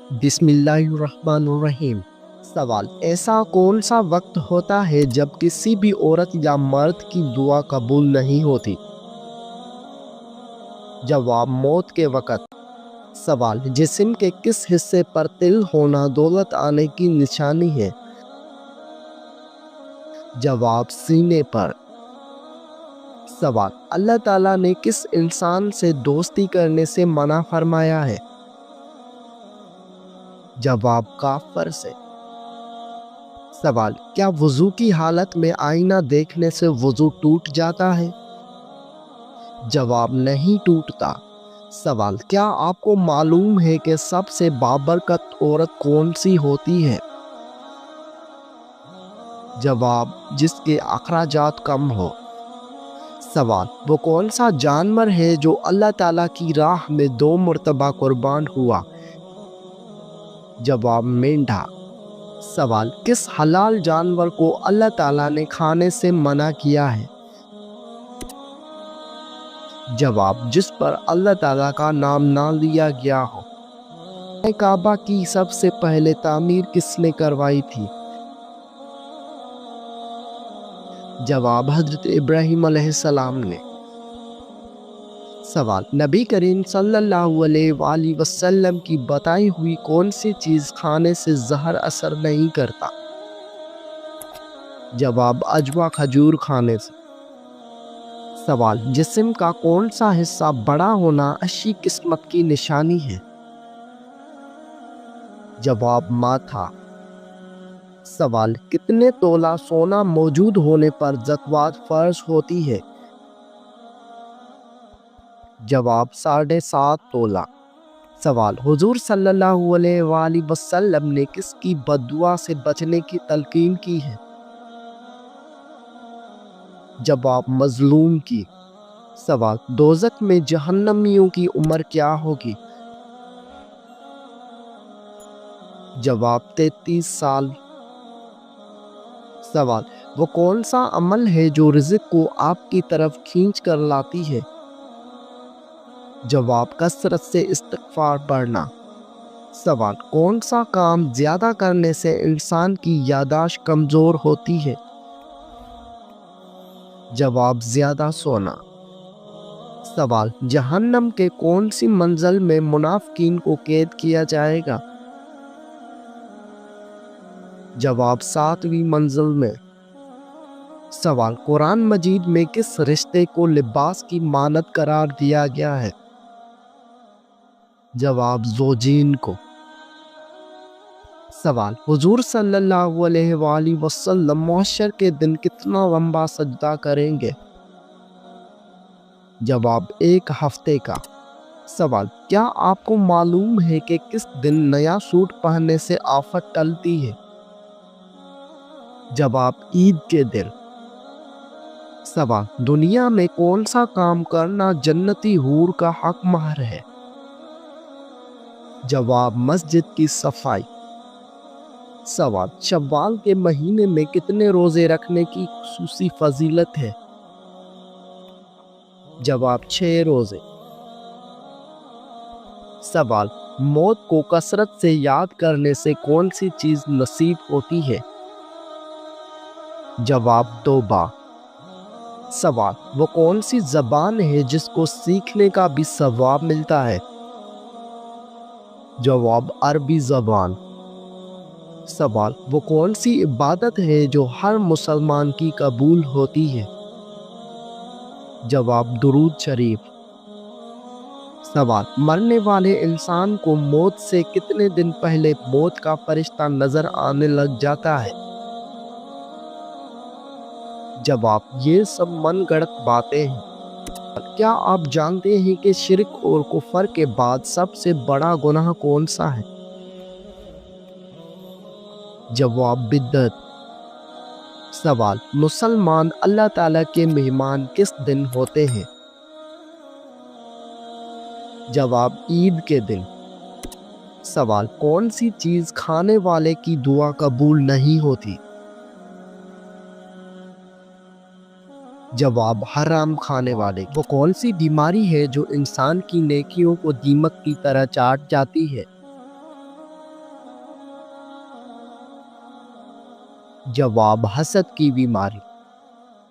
بسم اللہ الرحمن الرحیم۔ سوال: ایسا کون سا وقت ہوتا ہے جب کسی بھی عورت یا مرد کی دعا قبول نہیں ہوتی؟ جواب: موت کے وقت۔ سوال: جسم کے کس حصے پر تل ہونا دولت آنے کی نشانی ہے؟ جواب: سینے پر۔ سوال: اللہ تعالیٰ نے کس انسان سے دوستی کرنے سے منع فرمایا ہے؟ جواب: کافر سے۔ سوال: کیا وضو کی حالت میں آئینہ دیکھنے سے وضو ٹوٹ جاتا ہے؟ جواب: نہیں ٹوٹتا۔ سوال: کیا آپ کو معلوم ہے کہ سب سے بابرکت عورت کون سی ہوتی ہے؟ جواب: جس کے اخراجات کم ہو۔ سوال: وہ کون سا جانور ہے جو اللہ تعالیٰ کی راہ میں 2 مرتبہ قربان ہوا؟ جواب: مینڈھا۔ سوال: کس حلال جانور کو اللہ تعالیٰ نے کھانے سے منع کیا ہے؟ جواب: جس پر اللہ تعالیٰ کا نام نہ لیا گیا ہو۔ کعبہ کی سب سے پہلے تعمیر کس نے کروائی تھی؟ جواب: حضرت ابراہیم علیہ السلام نے۔ سوال: نبی کریم صلی اللہ علیہ وآلہ وسلم کی بتائی ہوئی کون سی چیز کھانے سے زہر اثر نہیں کرتا؟ جواب: عجوا کھجور کھانے سے۔ سوال: جسم کا کون سا حصہ بڑا ہونا اچھی قسمت کی نشانی ہے؟ جواب: ماتھا۔ سوال: کتنے تولہ سونا موجود ہونے پر زکوٰۃ فرض ہوتی ہے؟ جواب: 7.5 تولہ۔ سوال: حضور صلی اللہ علیہ وآلہ وسلم نے کس کی بد دعا سے بچنے کی تلقین کی ہے؟ جواب: مظلوم کی۔ سوال: دوزخ میں جہنمیوں کی عمر کیا ہوگی؟ جواب: 33 سال۔ سوال: وہ کون سا عمل ہے جو رزق کو آپ کی طرف کھینچ کر لاتی ہے؟ جواب: کثرت سے استغفار پڑھنا۔ سوال: کون سا کام زیادہ کرنے سے انسان کی یادداشت کمزور ہوتی ہے؟ جواب: زیادہ سونا۔ سوال: جہنم کے کون سی منزل میں منافقین کو قید کیا جائے گا؟ جواب: 7ویں منزل میں۔ سوال: قرآن مجید میں کس رشتے کو لباس کی مانند قرار دیا گیا ہے؟ جواب: زوجین کو۔ سوال: حضور صلی اللہ علیہ وآلہ وسلم محشر کے دن کتنا لمبا سجدہ کریں گے؟ جواب: 1 ہفتے کا۔ سوال: کیا آپ کو معلوم ہے کہ کس دن نیا سوٹ پہننے سے آفت ٹلتی ہے؟ جواب: عید کے دن۔ سوال: دنیا میں کون سا کام کرنا جنتی حور کا حق مہر ہے؟ جواب: مسجد کی صفائی۔ سوال: شوال کے مہینے میں کتنے روزے رکھنے کی خصوصی فضیلت ہے؟ جواب: 6 روزے۔ سوال: موت کو کثرت سے یاد کرنے سے کون سی چیز نصیب ہوتی ہے؟ جواب: توبہ۔ سوال: وہ کون سی زبان ہے جس کو سیکھنے کا بھی ثواب ملتا ہے؟ جواب: عربی زبان۔ سوال: وہ کون سی عبادت ہے جو ہر مسلمان کی قبول ہوتی ہے؟ جواب: درود شریف۔ سوال: مرنے والے انسان کو موت سے کتنے دن پہلے موت کا فرشتہ نظر آنے لگ جاتا ہے؟ جواب: یہ سب من گھڑت باتیں ہیں۔ کیا آپ جانتے ہیں کہ شرک اور کفر کے بعد سب سے بڑا گناہ کون سا ہے؟ جواب: بدعت۔ سوال: مسلمان اللہ تعالیٰ کے مہمان کس دن ہوتے ہیں؟ جواب: عید کے دن۔ سوال: کون سی چیز کھانے والے کی دعا قبول نہیں ہوتی؟ جواب: حرام کھانے والے۔ وہ کون سی بیماری ہے جو انسان کی نیکیوں کو دیمک کی طرح چاٹ جاتی ہے؟ جواب حسد کی بیماری۔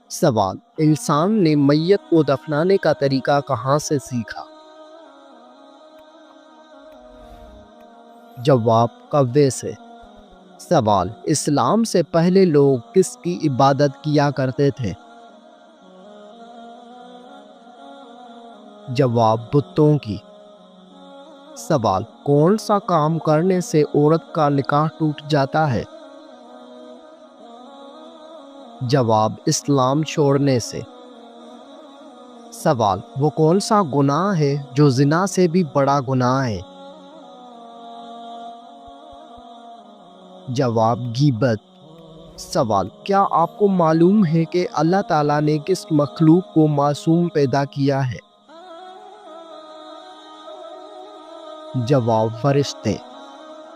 سوال انسان نے میت کو دفنانے کا طریقہ کہاں سے سیکھا؟ جواب کوے سے۔ سوال اسلام سے پہلے لوگ کس کی عبادت کیا کرتے تھے؟ جواب بتوں کی۔ سوال کون سا کام کرنے سے عورت کا نکاح ٹوٹ جاتا ہے؟ جواب اسلام چھوڑنے سے۔ سوال وہ کون سا گناہ ہے جو زنا سے بھی بڑا گناہ ہے؟ جواب غیبت۔ سوال کیا آپ کو معلوم ہے کہ اللہ تعالیٰ نے کس مخلوق کو معصوم پیدا کیا ہے؟ جواب فرشتے۔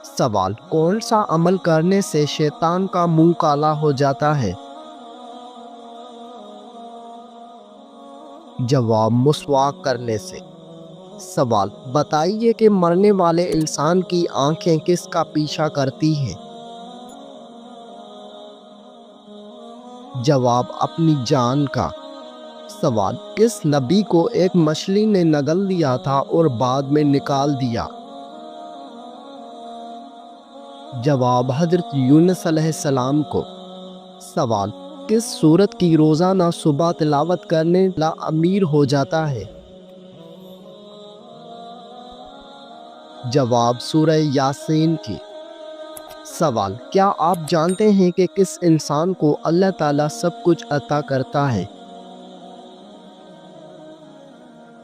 سوال کون سا عمل کرنے سے شیطان کا منہ کالا ہو جاتا ہے؟ جواب مسواک کرنے سے۔ سوال بتائیے کہ مرنے والے انسان کی آنکھیں کس کا پیچھا کرتی ہیں؟ جواب اپنی جان کا۔ سوال کس نبی کو ایک مچھلی نے نگل لیا تھا اور بعد میں نکال دیا؟ جواب حضرت یونس علیہ السلام کو۔ سوال کس سورت کی روزانہ صبح تلاوت کرنے لا امیر ہو جاتا ہے؟ جواب سورہ یاسین کی۔ سوال کیا آپ جانتے ہیں کہ کس انسان کو اللہ تعالیٰ سب کچھ عطا کرتا ہے؟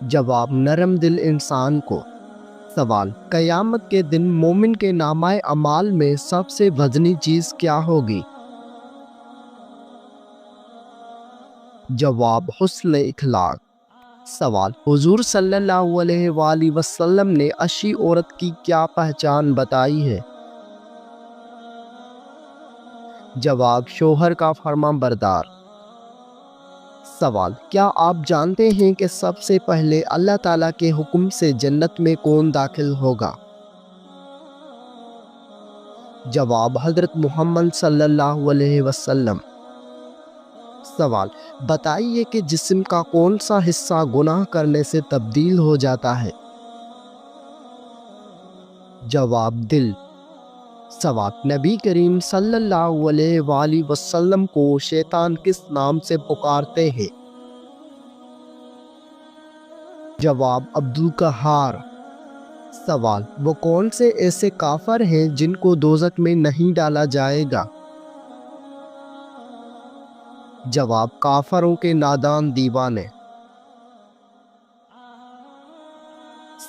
جواب نرم دل انسان کو۔ سوال قیامت کے دن مومن کے نامہ اعمال میں سب سے وزنی چیز کیا ہوگی؟ جواب حسن اخلاق۔ سوال حضور صلی اللہ علیہ وآلہ وسلم نے اچھی عورت کی کیا پہچان بتائی ہے؟ جواب شوہر کا فرما بردار۔ سوال کیا آپ جانتے ہیں کہ سب سے پہلے اللہ تعالیٰ کے حکم سے جنت میں کون داخل ہوگا؟ جواب حضرت محمد صلی اللہ علیہ وسلم۔ سوال بتائیے کہ جسم کا کون سا حصہ گناہ کرنے سے تبدیل ہو جاتا ہے؟ جواب دل۔ سوال نبی کریم صلی اللہ علیہ وآلہ وسلم کو شیطان کس نام سے پکارتے ہیں؟ جواب عبدالقہار۔ سوال وہ کون سے ایسے کافر ہیں جن کو دوزخ میں نہیں ڈالا جائے گا؟ جواب کافروں کے نادان دیوانے۔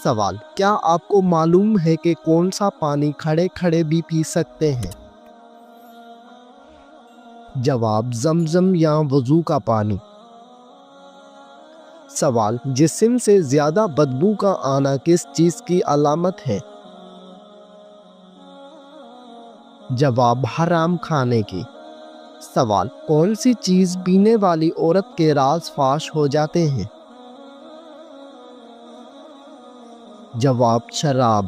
سوال کیا آپ کو معلوم ہے کہ کون سا پانی کھڑے کھڑے بھی پی سکتے ہیں؟ جواب زمزم یا وضو کا پانی۔ سوال جسم سے زیادہ بدبو کا آنا کس چیز کی علامت ہے؟ جواب حرام کھانے کی۔ سوال کون سی چیز پینے والی عورت کے راز فاش ہو جاتے ہیں؟ جواب شراب۔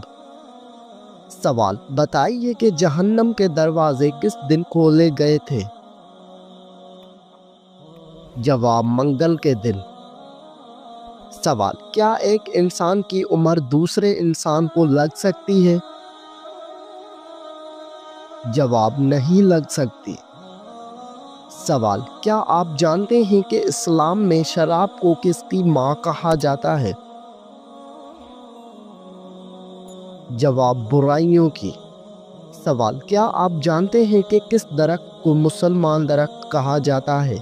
سوال بتائیے کہ جہنم کے دروازے کس دن کھولے گئے تھے؟ جواب منگل کے دن۔ سوال کیا ایک انسان کی عمر دوسرے انسان کو لگ سکتی ہے؟ جواب نہیں لگ سکتی۔ سوال کیا آپ جانتے ہیں کہ اسلام میں شراب کو کس کی ماں کہا جاتا ہے؟ جواب برائیوں کی۔ سوال کیا آپ جانتے ہیں کہ کس درخت کو مسلمان درخت کہا جاتا ہے؟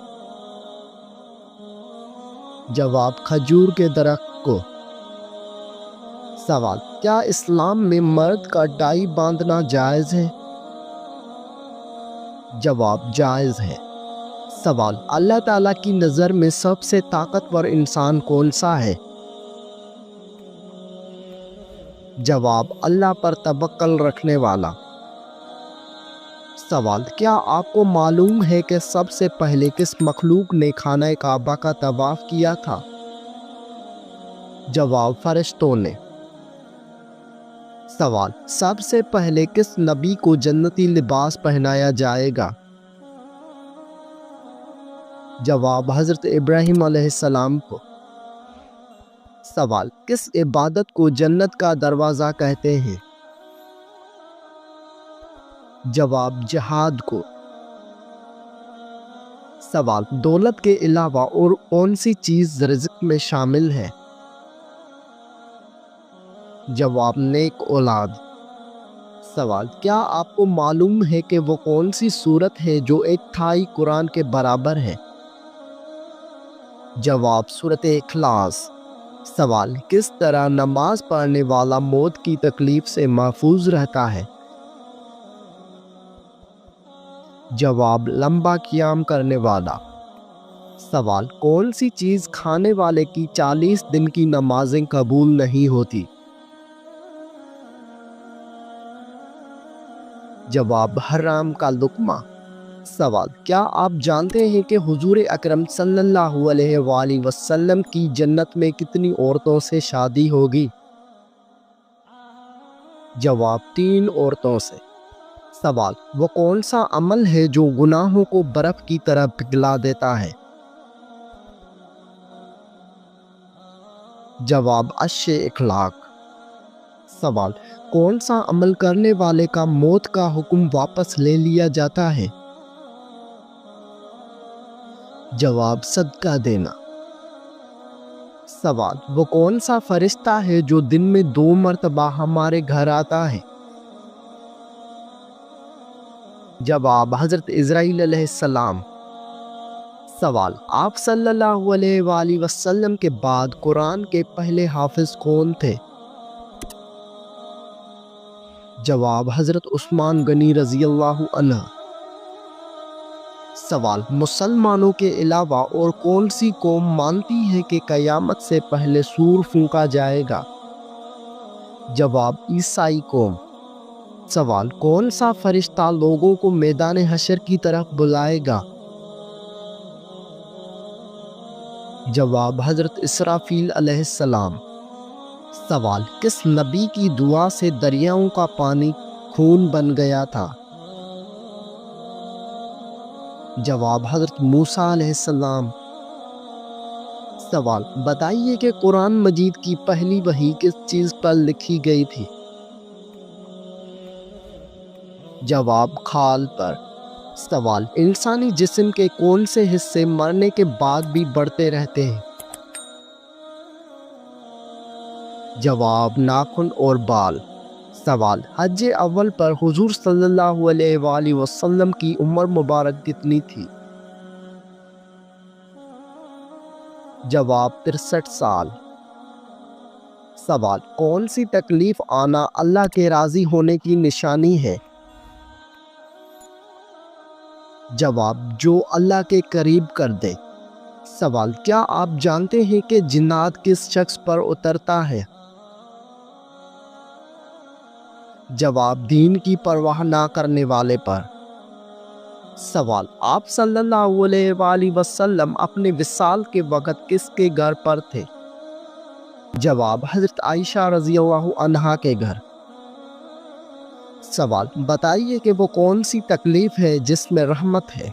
جواب کھجور کے درخت کو۔ سوال کیا اسلام میں مرد کا ٹائی باندھنا جائز ہے؟ جواب جائز ہے۔ سوال اللہ تعالیٰ کی نظر میں سب سے طاقتور انسان کون سا ہے؟ جواب اللہ پر توکل رکھنے والا۔ سوال کیا آپ کو معلوم ہے کہ سب سے پہلے کس مخلوق نے خانہ کعبہ کا طواف کیا تھا؟ جواب فرشتوں نے۔ سوال سب سے پہلے کس نبی کو جنتی لباس پہنایا جائے گا؟ جواب حضرت ابراہیم علیہ السلام کو۔ سوال کس عبادت کو جنت کا دروازہ کہتے ہیں؟ جواب جہاد کو۔ سوال دولت کے علاوہ اور کون سی چیز رزق میں شامل ہے؟ جواب نیک اولاد۔ سوال کیا آپ کو معلوم ہے کہ وہ کون سی سورت ہے جو 1/3 قرآن کے برابر ہے؟ جواب سورۃ اخلاص۔ سوال کس طرح نماز پڑھنے والا موت کی تکلیف سے محفوظ رہتا ہے؟ جواب لمبا قیام کرنے والا۔ سوال کون سی چیز کھانے والے کی 40 دن کی نمازیں قبول نہیں ہوتی؟ جواب حرام کا لقمہ۔ سوال کیا آپ جانتے ہیں کہ حضور اکرم صلی اللہ علیہ وآلہ وسلم کی جنت میں کتنی عورتوں سے شادی ہوگی؟ جواب 3 عورتوں سے۔ سوال وہ کون سا عمل ہے جو گناہوں کو برف کی طرح پگھلا دیتا ہے؟ جواب اچھے اخلاق۔ سوال کون سا عمل کرنے والے کا موت کا حکم واپس لے لیا جاتا ہے؟ جواب صدقہ دینا۔ سوال وہ کون سا فرشتہ ہے جو دن میں 2 مرتبہ ہمارے گھر آتا ہے؟ جواب حضرت اسرائیل علیہ السلام۔ سوال آپ صلی اللہ علیہ وآلہ وسلم کے بعد قرآن کے پہلے حافظ کون تھے؟ جواب حضرت عثمان غنی رضی اللہ عنہ۔ سوال مسلمانوں کے علاوہ اور کون سی قوم مانتی ہے کہ قیامت سے پہلے سور پھونکا جائے گا؟ جواب عیسائی قوم۔ سوال کون سا فرشتہ لوگوں کو میدان حشر کی طرف بلائے گا؟ جواب حضرت اسرافیل علیہ السلام۔ سوال کس نبی کی دعا سے دریاؤں کا پانی خون بن گیا تھا؟ جواب حضرت موسیٰ علیہ السلام۔ سوال بتائیے کہ قرآن مجید کی پہلی وحی کس چیز پر لکھی گئی تھی؟ جواب کھال پر۔ سوال انسانی جسم کے کون سے حصے مرنے کے بعد بھی بڑھتے رہتے ہیں؟ جواب ناخن اور بال۔ سوال حج اول پر حضور صلی اللہ علیہ وآلہ وسلم کی عمر مبارک کتنی تھی؟ جواب 63 سال۔ سوال کون سی تکلیف آنا اللہ کے راضی ہونے کی نشانی ہے؟ جواب جو اللہ کے قریب کر دے۔ سوال کیا آپ جانتے ہیں کہ جنات کس شخص پر اترتا ہے؟ جواب دین کی پرواہ نہ کرنے والے پر۔ سوال آپ صلی اللہ علیہ وآلہ وسلم اپنے وصال کے وقت کس کے گھر پر تھے؟ جواب حضرت عائشہ رضی اللہ عنہا کے گھر۔ سوال بتائیے کہ وہ کون سی تکلیف ہے جس میں رحمت ہے؟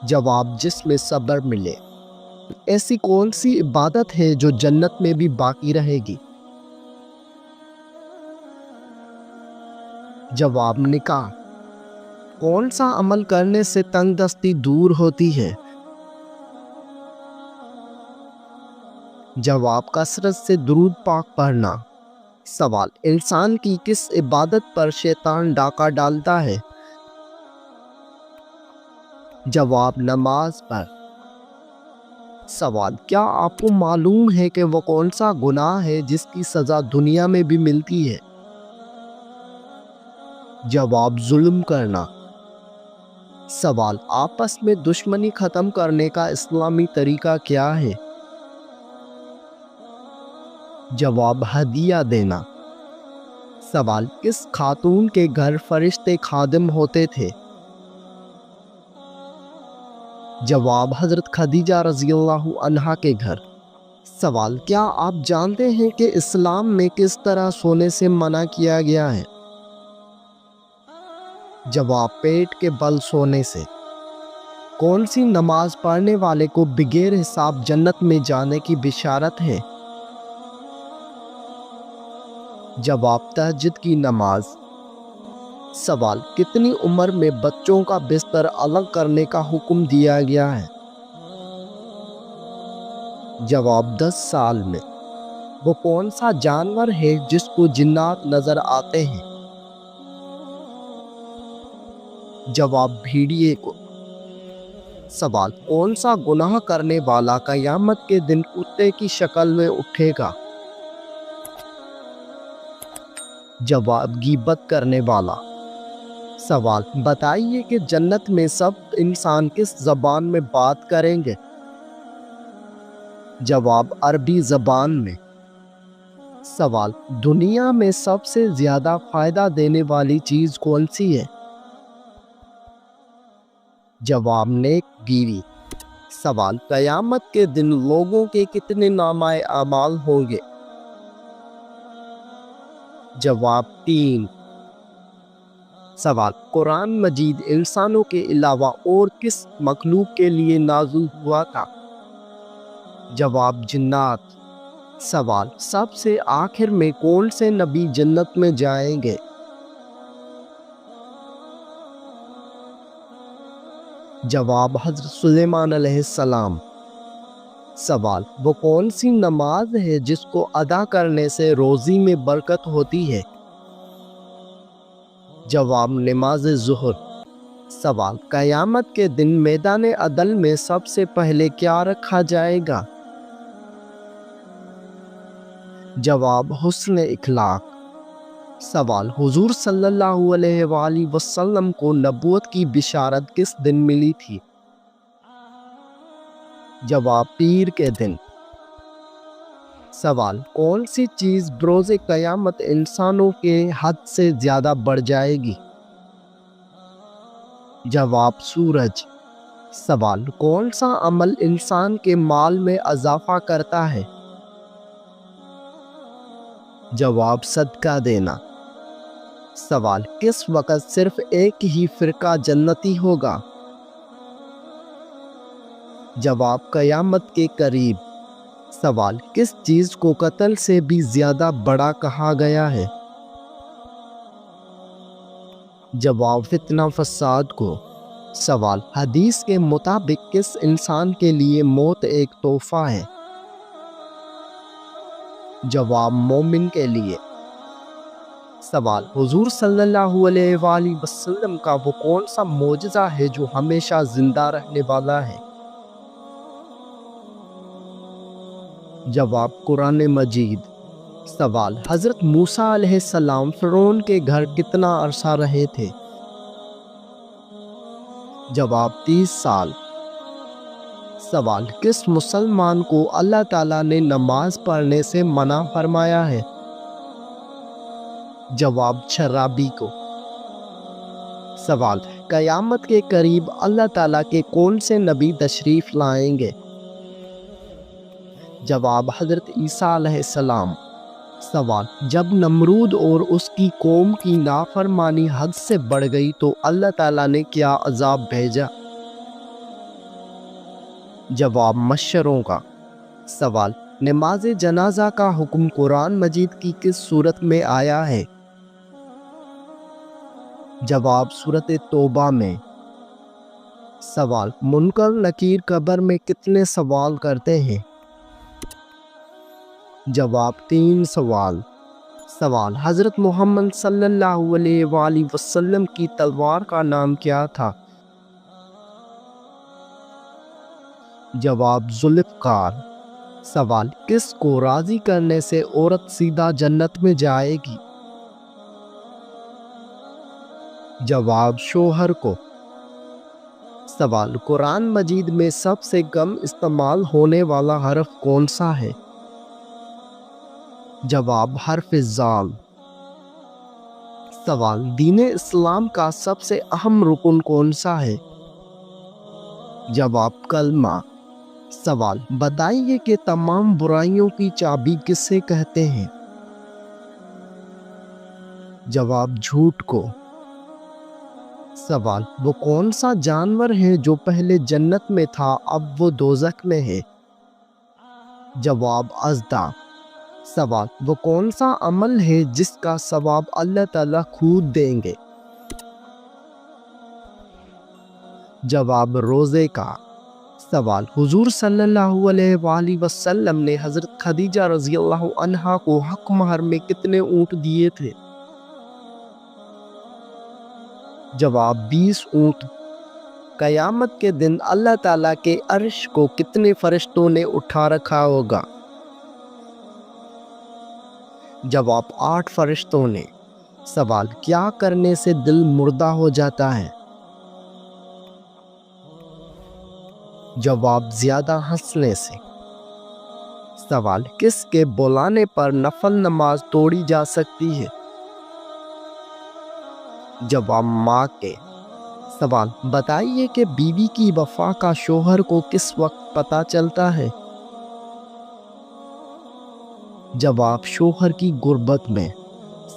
جواب جس میں صبر ملے۔ ایسی کون سی عبادت ہے جو جنت میں بھی باقی رہے گی؟ جواب نکاح۔ کون سا عمل کرنے سے تنگ دستی دور ہوتی ہے؟ جواب کثرت سے درود پاک پڑھنا۔ سوال انسان کی کس عبادت پر شیطان ڈاکہ ڈالتا ہے؟ جواب نماز پر۔ سوال کیا آپ کو معلوم ہے کہ وہ کون سا گناہ ہے جس کی سزا دنیا میں بھی ملتی ہے؟ جواب ظلم کرنا۔ سوال آپس میں دشمنی ختم کرنے کا اسلامی طریقہ کیا ہے؟ جواب ہدیہ دینا۔ سوال کس خاتون کے گھر فرشتے خادم ہوتے تھے؟ جواب حضرت خدیجہ رضی اللہ عنہا کے گھر۔ سوال کیا آپ جانتے ہیں کہ اسلام میں کس طرح سونے سے منع کیا گیا ہے؟ جواب پیٹ کے بل سونے سے۔ کون سی نماز پڑھنے والے کو بغیر حساب جنت میں جانے کی بشارت ہے؟ جواب تہجد کی نماز۔ سوال کتنی عمر میں بچوں کا بستر الگ کرنے کا حکم دیا گیا ہے؟ جواب 10 سال میں۔ وہ کون سا جانور ہے جس کو جنات نظر آتے ہیں؟ جواب بھیڑیے کو۔ سوال کون سا گناہ کرنے والا قیامت کے دن کتے کی شکل میں اٹھے گا؟ جواب غیبت کرنے والا۔ سوال بتائیے کہ جنت میں سب انسان کس زبان میں بات کریں گے؟ جواب عربی زبان میں۔ سوال دنیا میں سب سے زیادہ فائدہ دینے والی چیز کون سی ہے؟ جواب نیک بیوی۔ سوال قیامت کے دن لوگوں کے کتنے نامہ اعمال ہوں گے؟ جواب 3۔ سوال قرآن مجید انسانوں کے علاوہ اور کس مخلوق کے لیے نازل ہوا تھا؟ جواب جنات۔ سوال سب سے آخر میں کون سے نبی جنت میں جائیں گے؟ جواب حضرت سلیمان علیہ السلام۔ سوال وہ کون سی نماز ہے جس کو ادا کرنے سے روزی میں برکت ہوتی ہے؟ جواب نماز ظہر۔ سوال قیامت کے دن میدان عدل میں سب سے پہلے کیا رکھا جائے گا؟ جواب حسن اخلاق۔ سوال حضور صلی اللہ علیہ وآلہ وسلم کو نبوت کی بشارت کس دن ملی تھی؟ جواب پیر کے دن۔ سوال کون سی چیز بروز قیامت انسانوں کے حد سے زیادہ بڑھ جائے گی؟ جواب سورج۔ سوال کون سا عمل انسان کے مال میں اضافہ کرتا ہے؟ جواب صدقہ دینا۔ سوال کس وقت صرف ایک ہی فرقہ جنتی ہوگا؟ جواب قیامت کے قریب۔ سوال کس چیز کو قتل سے بھی زیادہ بڑا کہا گیا ہے؟ جواب فتنہ فساد کو۔ سوال حدیث کے مطابق کس انسان کے لیے موت ایک تحفہ ہے؟ جواب مومن کے لیے۔ سوال حضور صلی اللہ علیہ وآلہ وسلم کا وہ کون سا معجزہ ہے جو ہمیشہ زندہ رہنے والا ہے؟ جواب قرآن مجید۔ سوال حضرت موسیٰ علیہ السلام فرعون کے گھر کتنا عرصہ رہے تھے؟ جواب 30 سال۔ سوال کس مسلمان کو اللہ تعالیٰ نے نماز پڑھنے سے منع فرمایا ہے؟ جواب شرابی کو۔ سوال قیامت کے قریب اللہ تعالیٰ کے کون سے نبی تشریف لائیں گے؟ جواب حضرت عیسیٰ علیہ السلام۔ سوال جب نمرود اور اس کی قوم کی نافرمانی حد سے بڑھ گئی تو اللہ تعالیٰ نے کیا عذاب بھیجا؟ جواب مشروں کا۔ سوال نماز جنازہ کا حکم قرآن مجید کی کس صورت میں آیا ہے؟ جواب سورۃ توبہ میں۔ سوال منکر نکیر قبر میں کتنے سوال کرتے ہیں؟ جواب 3 سوال۔ سوال حضرت محمد صلی اللہ علیہ وآلہ وسلم کی تلوار کا نام کیا تھا؟ جواب ذوالفقار۔ سوال کس کو راضی کرنے سے عورت سیدھا جنت میں جائے گی؟ جواب شوہر کو۔ سوال قرآن مجید میں سب سے کم استعمال ہونے والا حرف کون سا ہے؟ جواب حرف ذال۔ سوال دین اسلام کا سب سے اہم رکن کون سا ہے؟ جواب کلمہ۔ سوال بتائیے کہ تمام برائیوں کی چابی کسے کہتے ہیں؟ جواب جھوٹ کو۔ سوال، وہ کون سا جانور ہے جو پہلے جنت میں تھا اب وہ دوزخ میں ہے؟ جواب، اژدھا۔ سوال، وہ کون سا عمل ہے جس کا ثواب اللہ تعالیٰ خود دیں گے؟ جواب، روزے کا۔ سوال، حضور صلی اللہ علیہ وآلہ وسلم نے حضرت خدیجہ رضی اللہ عنہا کو حق مہر میں کتنے اونٹ دیے تھے؟ جواب، 20 اونٹ۔ قیامت کے دن اللہ تعالیٰ کے عرش کو کتنے فرشتوں نے اٹھا رکھا ہوگا؟ جواب، 8 فرشتوں نے۔ سوال، کیا کرنے سے دل مردہ ہو جاتا ہے؟ جواب، زیادہ ہنسنے سے۔ سوال، کس کے بلانے پر نفل نماز توڑی جا سکتی ہے؟ جواب، ماں کے۔ سوال، بتائیے کہ بیوی کی وفا کا شوہر کو کس وقت پتہ چلتا ہے؟ جواب، شوہر کی غربت میں۔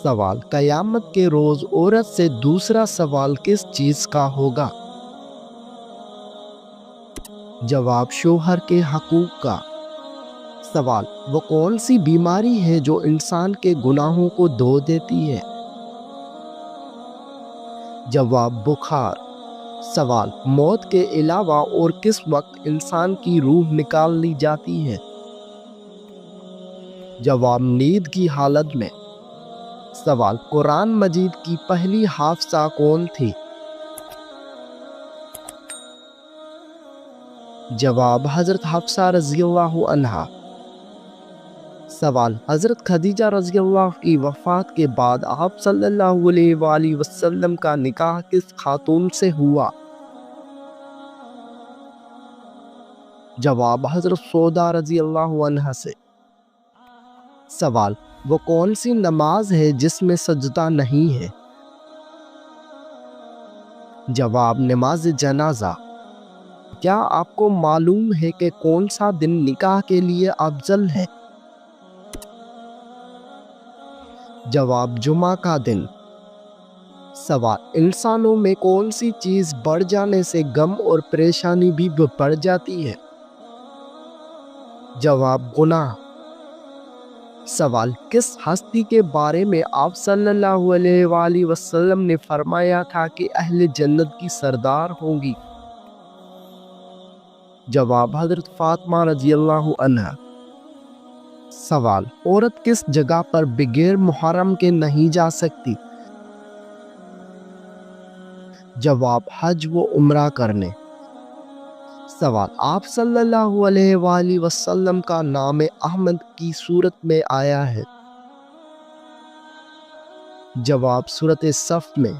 سوال، قیامت کے روز عورت سے دوسرا سوال کس چیز کا ہوگا؟ جواب، شوہر کے حقوق کا۔ سوال، وہ کون سی بیماری ہے جو انسان کے گناہوں کو دھو دیتی ہے؟ جواب، بخار۔ سوال، موت کے علاوہ اور کس وقت انسان کی روح نکال لی جاتی ہے؟ جواب، نیند کی حالت میں۔ سوال، قرآن مجید کی پہلی حافظہ کون تھی؟ جواب، حضرت حفصہ رضی اللہ عنہا۔ سوال، حضرت خدیجہ رضی اللہ کی وفات کے بعد آپ صلی اللہ علیہ وآلہ وسلم کا نکاح کس خاتون سے ہوا؟ جواب، حضرت سودا رضی اللہ عنہا سے۔ سوال، وہ کون سی نماز ہے جس میں سجدہ نہیں ہے؟ جواب، نماز جنازہ۔ کیا آپ کو معلوم ہے کہ کون سا دن نکاح کے لیے افضل ہے؟ جواب، جمعہ کا دن۔ سوال، انسانوں میں کون سی چیز بڑھ جانے سے غم اور پریشانی بھی بڑھ جاتی ہے؟ جواب، گناہ۔ سوال، کس ہستی کے بارے میں آپ صلی اللہ علیہ وآلہ وسلم نے فرمایا تھا کہ اہل جنت کی سردار ہوں گی؟ جواب، حضرت فاطمہ رضی اللہ عنہا۔ سوال، عورت کس جگہ پر بغیر محرم کے نہیں جا سکتی؟ جواب، حج و عمرہ کرنے۔ سوال، آپ صلی اللہ علیہ وآلہ وسلم کا نام احمد کی صورت میں آیا ہے؟ جواب، سورۃ صف میں۔